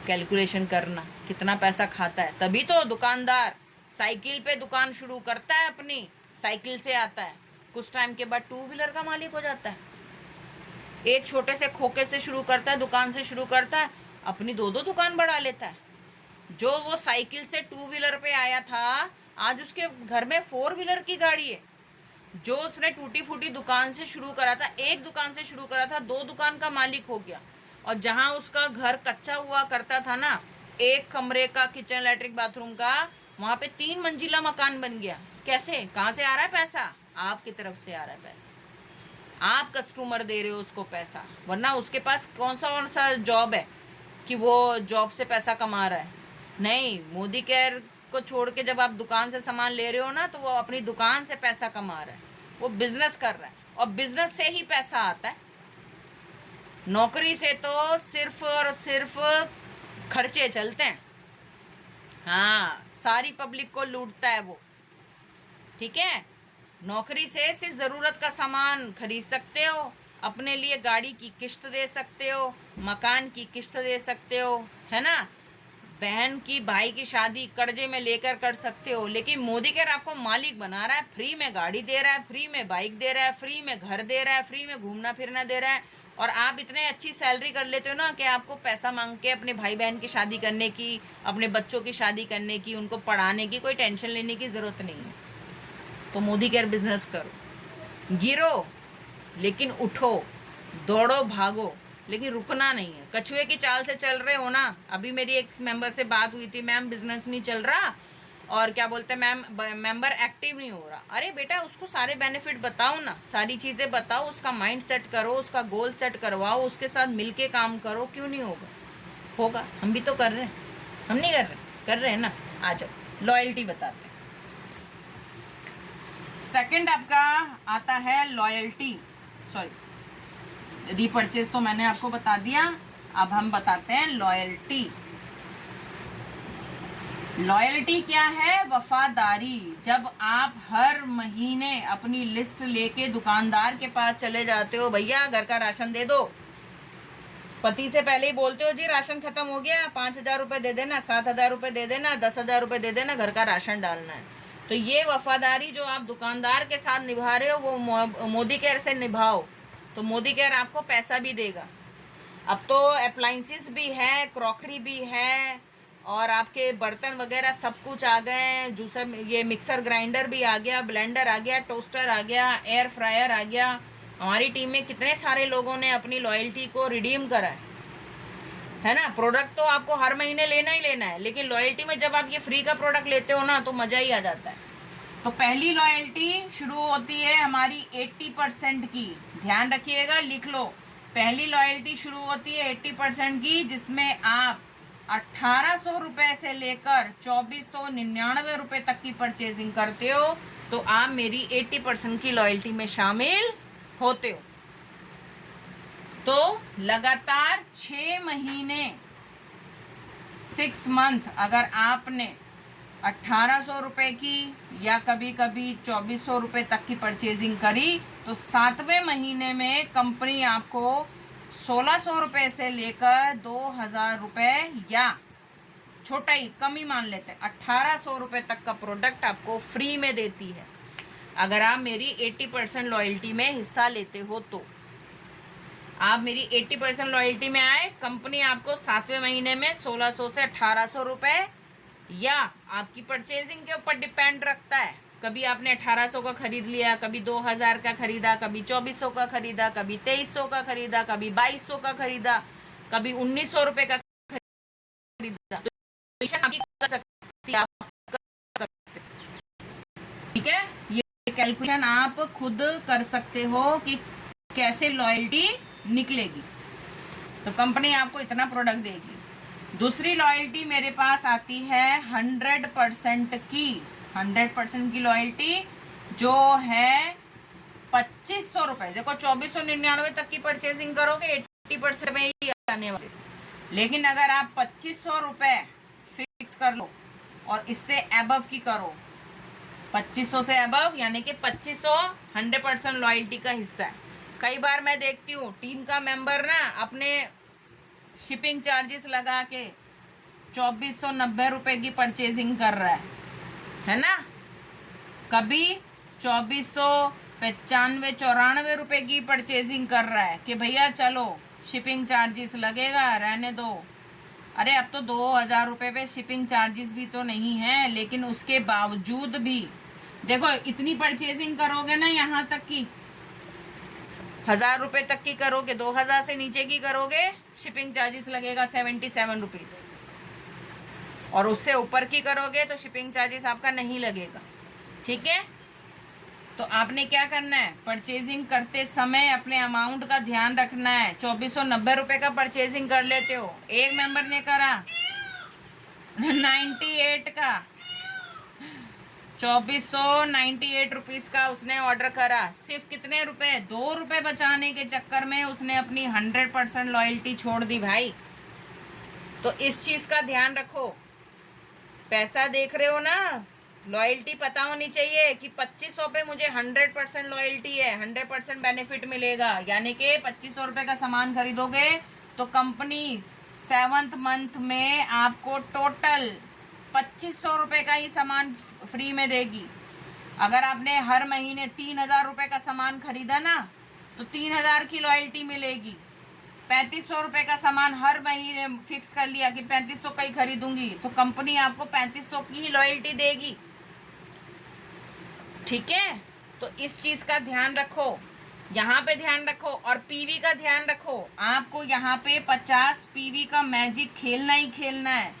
कैलकुलेशन करना कितना पैसा खाता है। तभी तो दुकानदार साइकिल पे दुकान शुरू करता है अपनी, साइकिल से आता है, कुछ टाइम के बाद 2 व्हीलर का मालिक हो जाता है। एक छोटे से खोखे से शुरू करता है, दुकान से शुरू करता है, अपनी 2-2 दुकान बढ़ा लेता है। जो वो साइकिल से 2 व्हीलर पे आया था, आज उसके घर में 4 व्हीलर की गाड़ी है। जो उसने टूटी फूटी दुकान से शुरू करा था, एक दुकान से शुरू करा था, 2 दुकान का मालिक हो गया। और जहाँ उसका घर कच्चा हुआ करता था ना, 1 कमरे का किचन लैट्रिन बाथरूम का, वहाँ पे 3 मंजिला मकान बन गया। कैसे? कहाँ से आ रहा है पैसा? आपकी तरफ से आ रहा है पैसा। आप कस्टमर दे रहे हो उसको पैसा, वरना उसके पास कौन सा जॉब है कि वो जॉब से पैसा कमा रहा है। नहीं, मोदी केयर को छोड़ के जब आप दुकान से सामान ले रहे हो ना, तो वो अपनी दुकान से पैसा कमा रहा है, वो बिजनेस कर रहा है, और बिजनेस से ही पैसा आता है। नौकरी से तो सिर्फ और सिर्फ खर्चे चलते हैं। हाँ, सारी पब्लिक को लूटता है वो, ठीक है। नौकरी से सिर्फ ज़रूरत का सामान खरीद सकते हो, अपने लिए गाड़ी की किस्त दे सकते हो, मकान की किस्त दे सकते हो, है ना। बहन की भाई की शादी कर्जे में लेकर कर सकते हो। लेकिन मोदी केयर आपको मालिक बना रहा है, फ्री में गाड़ी दे रहा है, फ्री में बाइक दे रहा है, फ्री में घर दे रहा है, फ्री में घूमना फिरना दे रहा है, और आप इतने अच्छी सैलरी कर लेते हो ना कि आपको पैसा मांग के अपने भाई बहन की शादी करने की, अपने बच्चों की शादी करने की, उनको पढ़ाने की कोई टेंशन लेने की ज़रूरत नहीं है। तो मोदी केयर बिजनेस करो, गिरो लेकिन उठो, दौड़ो भागो, लेकिन रुकना नहीं है। कछुए की चाल से चल रहे हो ना। अभी मेरी एक मेंबर से बात हुई थी, मैम बिजनेस नहीं चल रहा, और क्या बोलते हैं मैम, मेंबर एक्टिव नहीं हो रहा। अरे बेटा, उसको सारे बेनिफिट बताओ ना, सारी चीज़ें बताओ, उसका माइंड सेट करो, उसका गोल सेट करवाओ, उसके साथ मिलके काम करो। क्यों नहीं होगा? होगा। हम भी तो कर रहे हैं, हम नहीं कर रहे हैं ना। आ जाओ, लॉयल्टी बताते हैं। सेकंड आपका आता है लॉयल्टी, सॉरी रीपर्चेज तो मैंने आपको बता दिया, अब हम बताते हैं लॉयल्टी। लॉयल्टी क्या है? वफादारी। जब आप हर महीने अपनी लिस्ट लेके दुकानदार के पास चले जाते हो, भैया घर का राशन दे दो, पति से पहले ही बोलते हो जी राशन खत्म हो गया, 5,000 रुपये दे देना, 7,000 रुपये दे देना, 10,000 रुपये दे देना, घर का राशन डालना है। तो ये वफादारी जो आप दुकानदार के साथ निभा रहे हो, वो मोदी केयर से निभाओ, तो मोदी केयर आपको पैसा भी देगा। अब तो अप्लाइंसेस भी है, क्रॉकरी भी है, और आपके बर्तन वगैरह सब कुछ आ गए हैं। जूसर, ये मिक्सर ग्राइंडर भी आ गया, ब्लेंडर आ गया, टोस्टर आ गया, एयर फ्रायर आ गया। हमारी टीम में कितने सारे लोगों ने अपनी लॉयल्टी को रिडीम करा है ना। प्रोडक्ट तो आपको हर महीने लेना ही लेना है, लेकिन लॉयल्टी में जब आप ये फ्री का प्रोडक्ट लेते हो ना, तो मज़ा ही आ जाता है। तो पहली लॉयल्टी शुरू होती है हमारी 80% की, ध्यान रखिएगा, लिख लो। पहली लॉयल्टी शुरू होती है 80% की, जिसमें आप 1,800 रुपये से लेकर 2,499 रुपये तक की परचेजिंग करते हो, तो आप मेरी 80% की लॉयल्टी में शामिल होते हो। तो लगातार 6 महीने 6 मंथ अगर आपने 1,800 रुपये की या कभी कभी 2,400 रुपये तक की परचेजिंग करी, तो 7वें महीने में कंपनी आपको 1,600 रुपये से लेकर 2,000 रुपये, या छोटा ही कम ही मान लेते हैं, 1,800 रुपये तक का प्रोडक्ट आपको फ्री में देती है, अगर आप मेरी 80% लॉयल्टी में हिस्सा लेते हो। तो आप मेरी 80% लॉयल्टी में आए, कंपनी आपको 7वें महीने में 1,600 से 1,800 रुपये, या आपकी परचेजिंग के ऊपर डिपेंड रखता है, कभी आपने 1,800 का खरीद लिया, कभी 2,000 का खरीदा, कभी 2,400 का खरीदा, कभी 2,300 का खरीदा, कभी 2,200 का खरीदा, कभी 1,900 रुपये का खरीदा, तो आपकी कर सकती है, आप कर सकते, ठीक है। ये कैलकुलेशन आप खुद कर सकते हो कि कैसे लॉयल्टी निकलेगी। तो कंपनी आपको इतना प्रोडक्ट देगी। दूसरी लॉयल्टी मेरे पास आती है 100% की, 100% की लॉयल्टी जो है 2,500 रुपये। देखो 2,499 तक की परचेसिंग करोगे 80% में ही आने वाले, लेकिन अगर आप 2,500 रुपये फिक्स कर लो और इससे अबव की करो, 2,500 से अबव, यानी कि 2,500 100% लॉयल्टी का हिस्सा है। कई बार मैं देखती हूँ टीम का मेंबर ना अपने शिपिंग चार्जेस लगा के 2,490 रुपये की परचेजिंग कर रहा है ना। कभी 2,495 94 रुपये की परचेजिंग कर रहा है कि भैया चलो शिपिंग चार्जेस लगेगा, रहने दो। अरे अब तो 2,000 रुपये पे शिपिंग चार्जेस भी तो नहीं है, लेकिन उसके बावजूद भी देखो इतनी परचेजिंग करोगे ना, यहाँ तक कि 1,000 रुपये तक की करोगे, 2,000 से नीचे की करोगे, शिपिंग चार्जेस लगेगा 77 रुपीज़, और उससे ऊपर की करोगे तो शिपिंग चार्जेस आपका नहीं लगेगा, ठीक है। तो आपने क्या करना है, परचेजिंग करते समय अपने अमाउंट का ध्यान रखना है। 2490 रुपये का परचेजिंग कर लेते हो, एक मेंबर ने करा 98 का, 2498 रुपीज़ का उसने ऑर्डर करा। सिर्फ कितने रुपए, 2 रुपए बचाने के चक्कर में उसने अपनी 100% लॉयल्टी छोड़ दी भाई। तो इस चीज़ का ध्यान रखो। पैसा देख रहे हो ना, लॉयल्टी पता होनी चाहिए कि 2500 पे मुझे 100% लॉयल्टी है, 100% बेनिफिट मिलेगा। यानी कि 2500 रुपये का सामान खरीदोगे तो कंपनी 7th मंथ में आपको टोटल 2500 रुपये का ही सामान फ्री में देगी। अगर आपने हर महीने 3000 रुपये का सामान खरीदा ना तो 3000 की लॉयल्टी मिलेगी। 3500 रुपये का सामान हर महीने फिक्स कर लिया कि 3500 का ही खरीदूंगी तो कंपनी आपको 3500 की ही लॉयल्टी देगी। ठीक है, तो इस चीज़ का ध्यान रखो, यहाँ पे ध्यान रखो। और पीवी का ध्यान रखो, आपको यहाँ पे 50 पीवी का मैजिक खेलना ही खेलना है,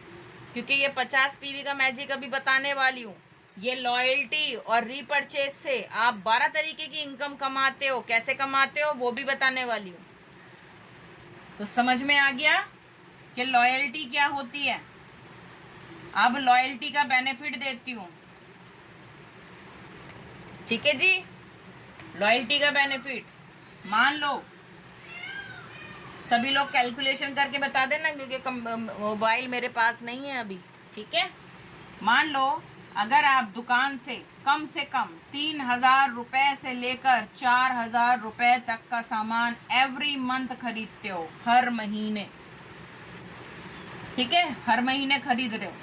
क्योंकि ये 50 पीवी का मैजिक अभी बताने वाली हूँ। ये लॉयल्टी और रीपरचेज से आप 12 तरीके की इनकम कमाते हो, कैसे कमाते हो वो भी बताने वाली हूँ। तो समझ में आ गया कि लॉयल्टी क्या होती है। अब लॉयल्टी का बेनिफिट देती हूँ, ठीक है जी। लॉयल्टी का बेनिफिट, मान लो सभी लोग कैलकुलेशन करके बता देना, क्योंकि मोबाइल मेरे पास नहीं है अभी। ठीक है, मान लो अगर आप दुकान से कम 3000 रुपए से लेकर 4000 रुपए तक का सामान एवरी मंथ खरीदते हो, हर महीने। ठीक है, हर महीने खरीद रहे हो,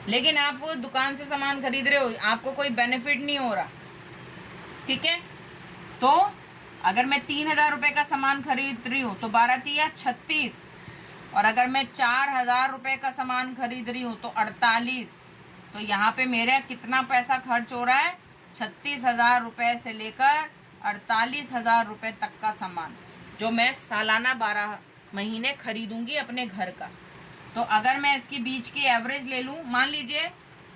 लेकिन आप वो दुकान से सामान खरीद रहे हो, आपको कोई बेनिफिट नहीं हो रहा। ठीक है, तो अगर मैं 3000 रुपये का सामान खरीद रही हूँ तो 12 तिया 36, और अगर मैं 4000 रुपये का सामान खरीद रही हूँ तो 48। तो यहाँ पे मेरा कितना पैसा खर्च हो रहा है, 36,000 रुपये से लेकर 48,000 रुपये तक का सामान, जो मैं सालाना 12 महीने खरीदूंगी अपने घर का। तो अगर मैं इसकी बीच की एवरेज ले लूँ, मान लीजिए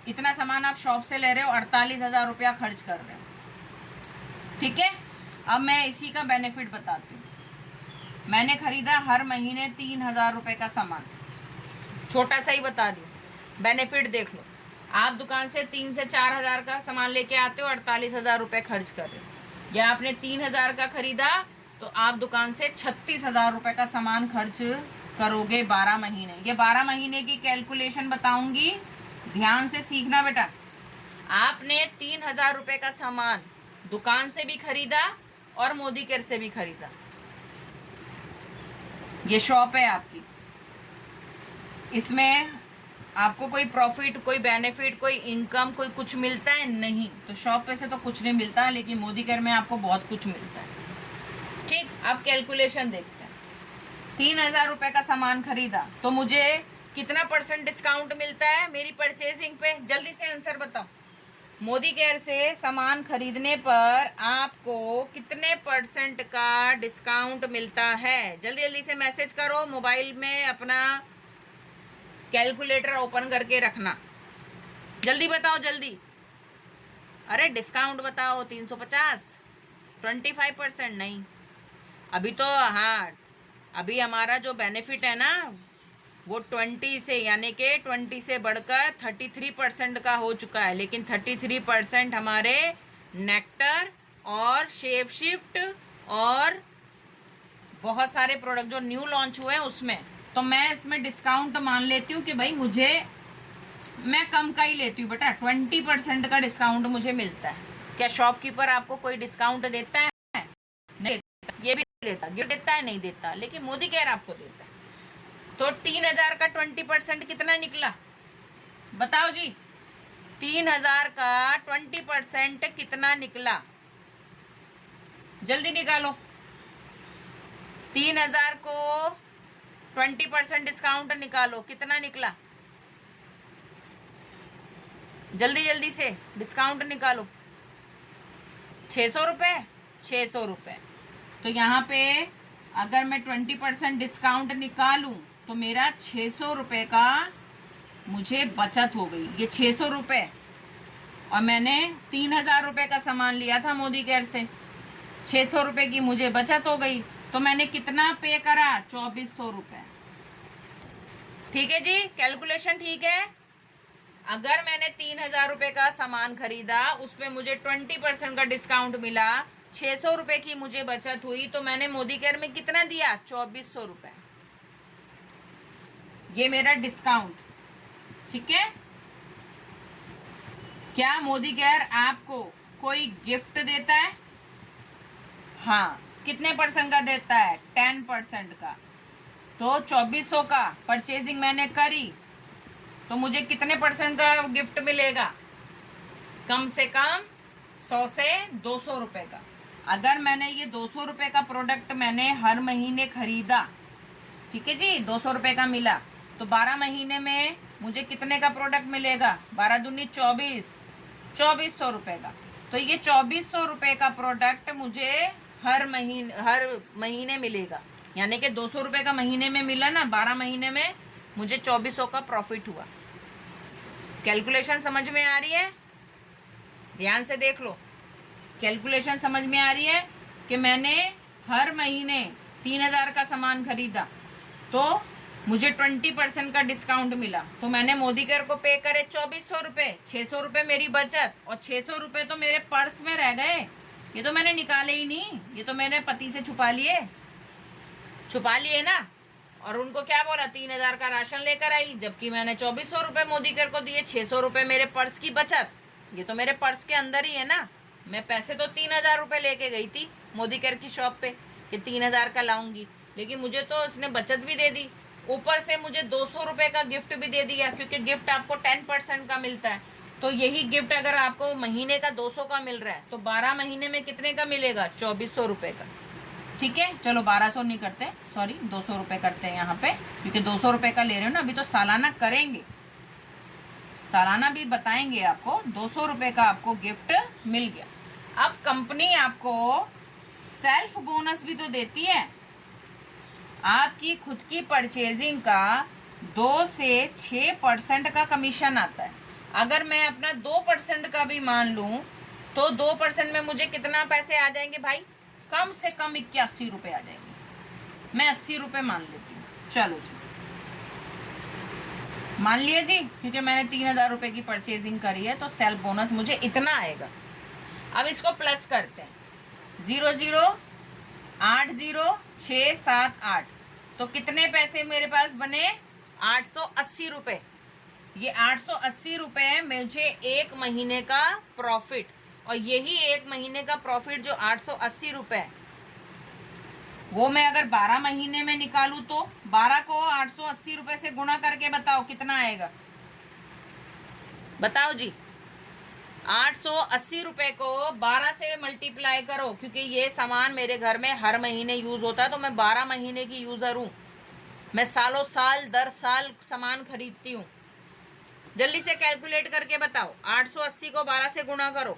इतना सामान आप शॉप से ले रहे हो, 48,000 रुपया खर्च कर रहे हो। ठीक है, अब मैं इसी का बेनिफिट बताती हूँ। मैंने खरीदा हर महीने 3000 रुपये का सामान, छोटा सा ही बता रही हूँ, बेनिफिट देख लो। आप दुकान से 3 से 4000 का सामान लेके आते हो, 48,000 रुपये खर्च कर रहे हो। या आपने 3000 का खरीदा तो आप दुकान से 36,000 रुपये का सामान खर्च करोगे 12 महीने। ये 12 महीने की कैलकुलेशन बताऊंगी, ध्यान से सीखना बेटा। आपने 3000 रुपये का सामान दुकान से भी खरीदा और मोदी केयर से भी खरीदा, ये शॉप है आपकी, इसमें आपको कोई प्रॉफिट, कोई बेनिफिट, कोई इनकम, कोई कुछ मिलता है नहीं। तो शॉप पे से तो कुछ नहीं मिलता, लेकिन मोदी केयर में आपको बहुत कुछ मिलता है। ठीक, अब कैलकुलेशन देखते हैं। 3000 रुपये का सामान खरीदा तो मुझे कितना % डिस्काउंट मिलता है मेरी परचेजिंग पे, जल्दी से आंसर बताओ। मोदी केयर से सामान खरीदने पर आपको कितने % का डिस्काउंट मिलता है? जल्दी जल्दी से मैसेज करो, मोबाइल में अपना कैलकुलेटर ओपन करके रखना, जल्दी बताओ जल्दी। अरे डिस्काउंट बताओ, 350, 25% नहीं, अभी तो हाँ, अभी हमारा जो बेनिफिट है ना वो 20 से, यानी कि 20 से बढ़कर 33% का हो चुका है। लेकिन 33% हमारे नेक्टर और शेप शिफ्ट और बहुत सारे प्रोडक्ट जो न्यू लॉन्च हुए हैं उसमें। तो मैं इसमें डिस्काउंट मान लेती हूँ कि भाई मैं कम का ही लेती हूँ बेटा, 20% का डिस्काउंट मुझे मिलता है। क्या शॉपकीपर आपको कोई डिस्काउंट देता है? नहीं देता, ये भी देता, गिफ्ट देता है, नहीं देता, लेकिन मोदी केयर आपको देता है। तो 3000 का 20% कितना निकला बताओ जी? 3000 का 20% कितना निकला, जल्दी निकालो। 3000 को 20% डिस्काउंट निकालो, कितना निकला? जल्दी जल्दी से डिस्काउंट निकालो। 600 रुपये, 600 रुपये। तो यहाँ पे अगर मैं 20% डिस्काउंट निकालूं तो मेरा 600 रुपये का मुझे बचत हो गई। ये 600 रुपये और मैंने 3,000 रुपये का सामान लिया था मोदी केयर से, 600 रुपये की मुझे बचत हो गई, तो मैंने कितना पे करा? 2400 रुपये। ठीक है जी, कैलकुलेशन ठीक है। अगर मैंने 3,000 रुपये का सामान खरीदा, उस पर मुझे 20% का डिस्काउंट मिला, 600 रुपये की मुझे बचत हुई, तो मैंने मोदी केयर में कितना दिया? 2400 रुपये। ये मेरा डिस्काउंट। ठीक है। क्या मोदी केयर आपको कोई गिफ्ट देता है? हाँ। कितने परसेंट का देता है? 10% का। तो 2400 का परचेजिंग मैंने करी, तो मुझे कितने परसेंट का गिफ्ट मिलेगा? कम से कम 100 से 200 रुपये का। अगर मैंने ये 200 रुपये का प्रोडक्ट मैंने हर महीने खरीदा, ठीक है जी, 200 रुपये का मिला, तो 12 महीने में मुझे कितने का प्रोडक्ट मिलेगा? 12 दूनी 24, 2400 रुपये का। तो ये 2400 रुपये का प्रोडक्ट मुझे हर महीने मिलेगा, यानी कि 200 रुपये का महीने में मिला ना, 12 महीने में मुझे 2400 का प्रॉफिट हुआ। कैलकुलेशन समझ में आ रही है? ध्यान से देख लो। कैलकुलेशन समझ में आ रही है कि मैंने हर महीने 3,000 का सामान खरीदा, तो मुझे 20% का डिस्काउंट मिला, तो मैंने मोदी केयर को पे करे 2400 रुपये, 600 रुपये मेरी बचत, और 600 रुपये तो मेरे पर्स में रह गए। ये तो मैंने निकाले ही नहीं, ये तो मैंने पति से छुपा लिए ना। और उनको क्या बोला? 3,000 का राशन लेकर आई, जबकि मैंने 2400 रुपये मोदी केयर को दिए, 600 रुपये मेरे पर्स की बचत। ये तो मेरे पर्स के अंदर ही है ना। मैं पैसे तो 3,000 रुपये लेके गई थी मोदी केयर की शॉप पे कि 3,000 का लाऊंगी, लेकिन मुझे तो उसने बचत भी दे दी, ऊपर से मुझे 200 रुपये का गिफ्ट भी दे दिया, क्योंकि गिफ्ट आपको 10% का मिलता है। तो यही गिफ्ट अगर आपको महीने का 200 का मिल रहा है, तो 12 महीने में कितने का मिलेगा? 2400 रुपये का। ठीक है, चलो 1200 नहीं करते, सॉरी 200 रुपये करते हैं यहाँ पे, क्योंकि 200 रुपये का ले रहे हो ना, अभी तो सालाना करेंगे, सालाना भी बताएंगे आपको। 200 रुपये का आपको गिफ्ट मिल गया। अब कंपनी आपको सेल्फ बोनस भी तो देती है। आपकी खुद की परचेजिंग का 2 से 6% का कमीशन आता है। अगर मैं अपना 2% का भी मान लूँ, तो 2% में मुझे कितना पैसे आ जाएंगे भाई? कम से कम 81 रुपये आ जाएंगे। मैं 80 रुपये मान लेती हूँ। चलो जी, मान लिया जी, क्योंकि मैंने 3,000 रुपये की परचेजिंग करी है, तो सेल्फ बोनस मुझे इतना आएगा। अब इसको प्लस करते हैं, 0 0 8 0 6 7 8, तो कितने पैसे मेरे पास बने? 880 रुपये। ये 880 रुपये मुझे एक महीने का प्रॉफिट, और यही एक महीने का प्रॉफिट जो 880 रुपये, वो मैं अगर 12 महीने में निकालूं, तो 12 को 880 रुपये से गुणा करके बताओ कितना आएगा? बताओ जी। 880 रुपये को 12 से मल्टीप्लाई करो, क्योंकि ये सामान मेरे घर में हर महीने यूज़ होता है, तो मैं 12 महीने की यूज़र हूँ। मैं सालों साल दर साल सामान खरीदती हूँ। जल्दी से कैलकुलेट करके बताओ। 880 को 12 से गुणा करो।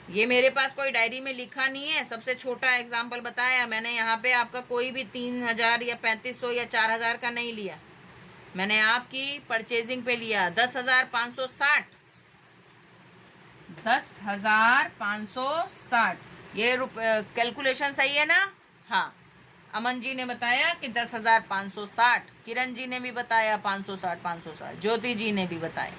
ये मेरे पास कोई डायरी में लिखा नहीं है, सबसे छोटा एग्जाम्पल बताया मैंने। यहाँ पे आपका कोई भी 3,000 या 3,500 या 4,000 का नहीं लिया, मैंने आपकी परचेजिंग पे लिया 10,560। 10,560 ये कैलकुलेशन सही है ना? हाँ, अमन जी ने बताया कि 10,560, किरण जी ने भी बताया 560, ज्योति जी ने भी बताया।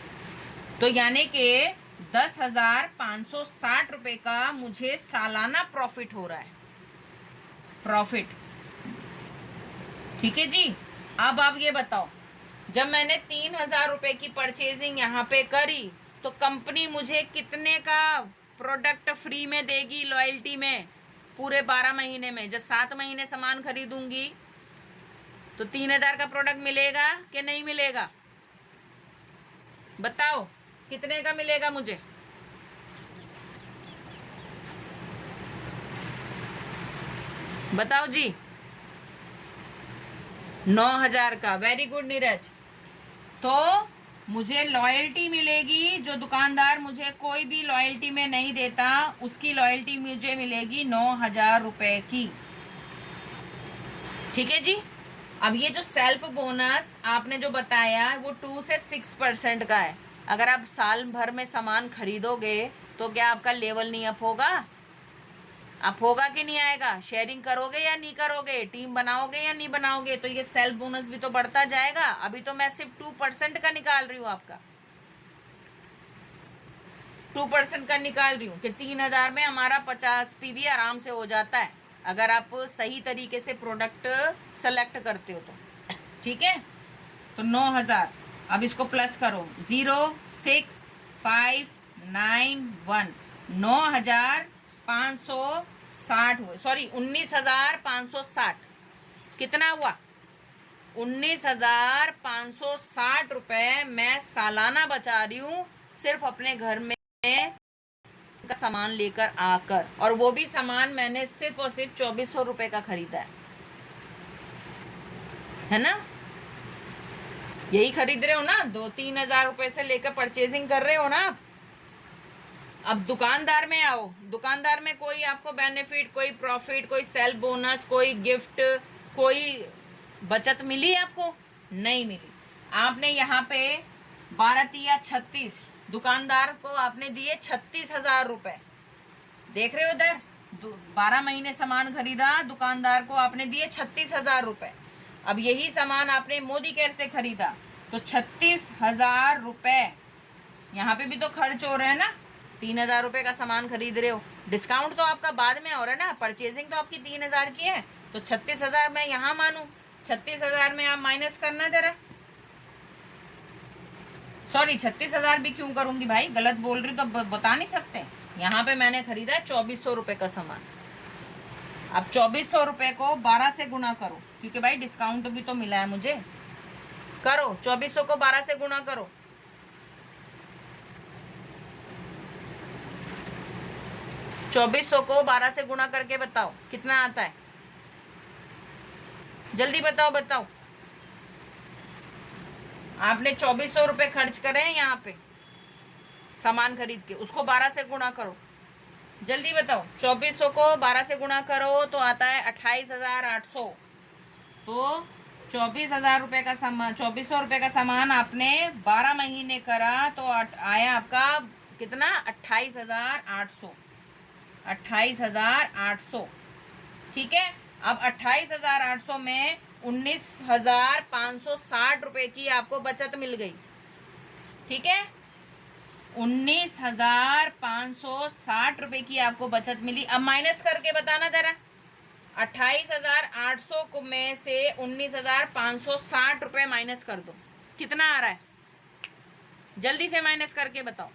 तो यानी कि 10,560 रुपये का मुझे सालाना प्रॉफिट हो रहा है, प्रॉफिट। ठीक है जी। अब आप ये बताओ, जब मैंने 3,000 रुपये की परचेजिंग यहाँ पे करी, तो कंपनी मुझे कितने का प्रोडक्ट फ्री में देगी लॉयल्टी में पूरे 12 महीने में? जब 7 महीने सामान खरीदूंगी, तो 3,000 का प्रोडक्ट मिलेगा कि नहीं मिलेगा? बताओ कितने का मिलेगा मुझे? बताओ जी। 9,000 का। Very good Neeraj. तो मुझे लॉयल्टी मिलेगी, जो दुकानदार मुझे कोई भी लॉयल्टी में नहीं देता, उसकी लॉयल्टी मुझे मिलेगी 9,000 रुपये की। ठीक है जी। अब ये जो सेल्फ बोनस आपने जो बताया, वो 2 से 6% का है। अगर आप साल भर में सामान खरीदोगे तो क्या आपका लेवल नहीं अप होगा? अप होगा कि नहीं आएगा? शेयरिंग करोगे या नहीं करोगे? टीम बनाओगे या नहीं बनाओगे? तो ये सेल्फ बोनस भी तो बढ़ता जाएगा। अभी तो मैं सिर्फ 2% का निकाल रही हूँ, आपका 2% का निकाल रही हूँ कि 3000 में हमारा 50 PV आराम से हो जाता है, अगर आप सही तरीके से प्रोडक्ट सेलेक्ट करते हो तो। ठीक है, तो 9000। अब इसको प्लस करो, 06591, 9560, सॉरी 19560। कितना हुआ? 19560 रुपए मैं सालाना बचा रही हूँ सिर्फ अपने घर में का सामान लेकर आकर, और वो भी सामान मैंने सिर्फ और सिर्फ 2400 रुपए का खरीदा है ना? यही खरीद रहे हो ना, 2-3 हजार रुपए से लेकर परचेजिंग कर रहे हो ना आप। अब दुकानदार में आओ, दुकानदार में कोई आपको बेनिफिट, कोई प्रॉफिट, कोई सेल बोनस, कोई गिफ्ट, कोई बचत मिली आपको? नहीं मिली। आपने यहाँ पे 12×36, दुकानदार को आपने दिए 36,000 रुपए। देख रहे हो उधर, 12 महीने सामान खरीदा, दुकानदार को आपने दिए 36,000 रुपए। अब यही सामान आपने मोदी केयर से खरीदा तो 36,000 रुपए यहाँ पे भी तो खर्च हो रहे हैं ना। 3,000 रुपए का सामान खरीद रहे हो, डिस्काउंट तो आपका बाद में हो रहा है ना, परचेजिंग तो आपकी 3,000 की है, तो 36,000 मैं यहाँ मानू, 36,000 में आप माइनस करना जरा। सॉरी 36,000 भी क्यों करूंगी भाई, गलत बोल रही तो बता नहीं सकते। यहाँ पे मैंने खरीदा है 2400 रुपए का सामान। अब 2400 रुपए को 12 से गुना करो, क्योंकि भाई डिस्काउंट भी तो मिला है मुझे। करो 2400 को 12 से गुना करो, 2400 को 12 से गुना करके बताओ कितना आता है, जल्दी बताओ बताओ। आपने 2400 रुपए खर्च करे हैं यहाँ पे सामान खरीद के, उसको 12 से गुणा करो, जल्दी बताओ। 2400 को 12 से गुणा करो तो आता है 28,800। तो 24,000 रुपये का सामान, 2400 रुपये का सामान आपने 12 महीने करा तो आया आपका कितना? 28,800, 28,800। ठीक है, अब 28,800 में 19,560 रुपए की आपको बचत मिल गई। ठीक है, 19,560 रुपए की आपको बचत मिली। अब माइनस करके बताना जरा, 28,800 को में से 19,560 रुपए माइनस कर दो, कितना आ रहा है? जल्दी से माइनस करके बताओ,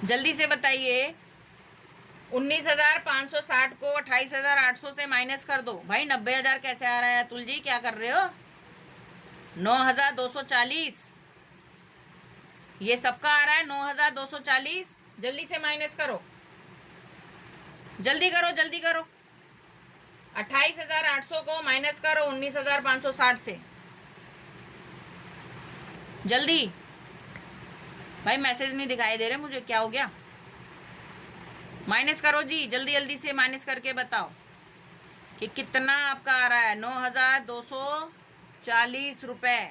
जल्दी से बताइए। 19,560 को 28,800 से माइनस कर दो। भाई 90,000 कैसे आ रहा है? अतुल जी क्या कर रहे हो? 9,240 ये सबका आ रहा है, 9,240। जल्दी से माइनस करो, जल्दी करो जल्दी करो। 28,800 को माइनस करो 19,560 से, जल्दी। भाई मैसेज नहीं दिखाई दे रहे मुझे, क्या हो गया? माइनस करो जी, जल्दी जल्दी से माइनस करके बताओ कि कितना आपका आ रहा है। 9,240 रुपए।